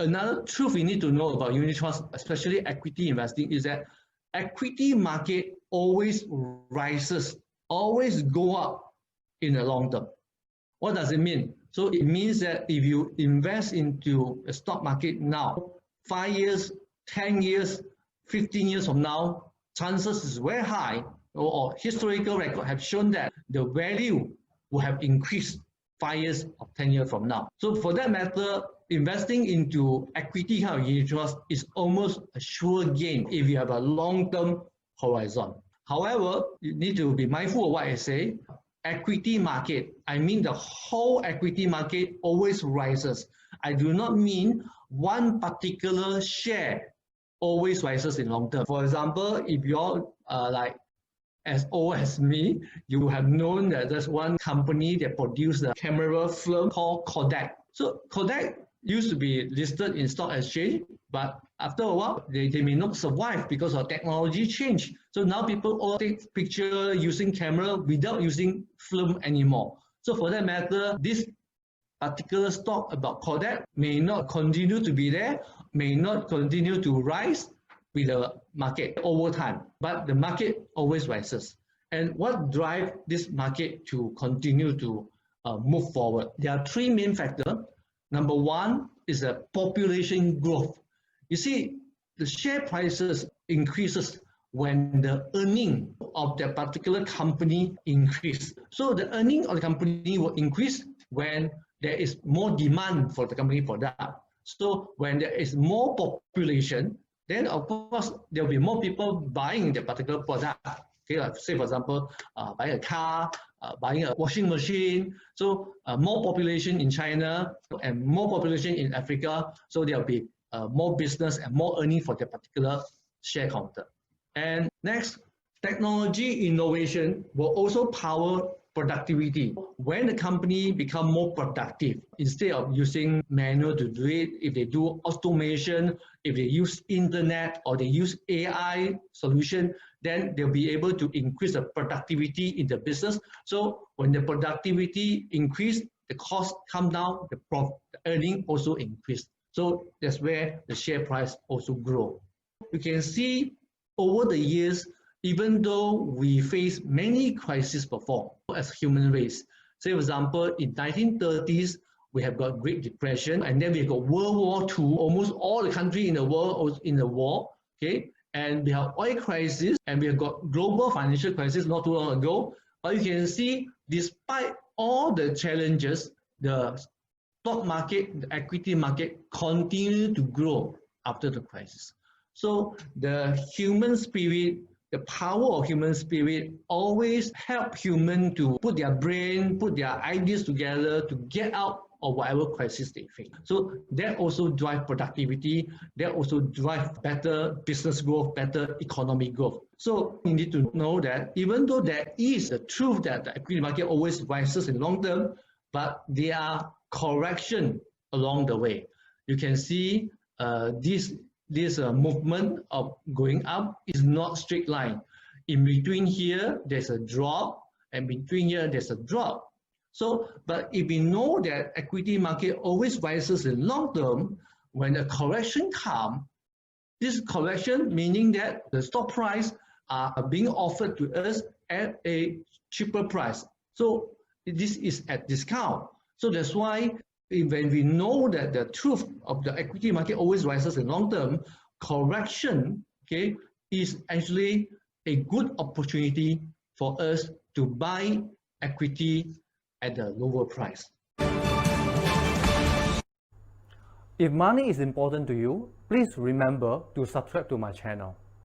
another truth we need to know about unit trust, especially equity investing, is that equity market always rises, always go up in the long term. What does it mean? So it means that if you invest into a stock market now, 5 years, 10 years, 15 years from now, chances is very high, or historical record have shown that the value will have increased 5 years or 10 years from now. So for that matter, investing into equity kind of unit trust is almost a sure gain if you have a long-term horizon. However, you need to be mindful of what I say. Equity market, I mean the whole equity market always rises. I do not mean one particular share always rises in long term. For example, if you're like as old as me, you have known that there's one company that produced a camera film called Kodak. So Kodak used to be listed in stock exchange, but after a while, they may not survive because of technology change. So now people all take picture using camera without using film anymore. So for that matter, this particular stock about Kodak may not continue to be there, may not continue to rise with the market over time, but the market always rises. And what drives this market to continue to move forward? There are three main factors. Number one is the population growth. You see, the share prices increases when the earning of that particular company increase. So the earning of the company will increase when there is more demand for the company product. So when there is more population, then of course there will be more people buying the particular product. Okay, like say for example, buying a car, buying a washing machine. So more population in China and more population in Africa. So there will be more business and more earning for the particular share counter. And next, technology innovation will also power productivity. When the company become more productive, instead of using manual to do it, if they do automation, if they use internet or they use AI solution, then they'll be able to increase the productivity in the business. So when the productivity increase, the cost come down, the earning also increase. So that's where the share price also grow. You can see over the years, even though we face many crises before as human race. Say for example, in 1930s, we have got Great Depression, and then we got World War II. Almost all the countries in the world was in the war. Okay, and we have oil crisis, and we have got global financial crisis not too long ago. But you can see, despite all the challenges, the stock market, the equity market continue to grow after the crisis. So the human spirit, the power of human spirit always help human to put their brain, put their ideas together to get out of whatever crisis they face. So that also drive productivity, that also drive better business growth, better economic growth. So you need to know that even though there is the truth that the equity market always rises in long term, but there are correction along the way. You can see this movement of going up is not straight line. In between here, there's a drop, and between here, there's a drop. So, but if we know that equity market always rises in long term, when a correction comes, this correction meaning that the stock price are being offered to us at a cheaper price. So this is at discount. So that's why when we know that the truth of the equity market always rises in long term, correction, okay, is actually a good opportunity for us to buy equity at a lower price. If money is important to you, please remember to subscribe to my channel.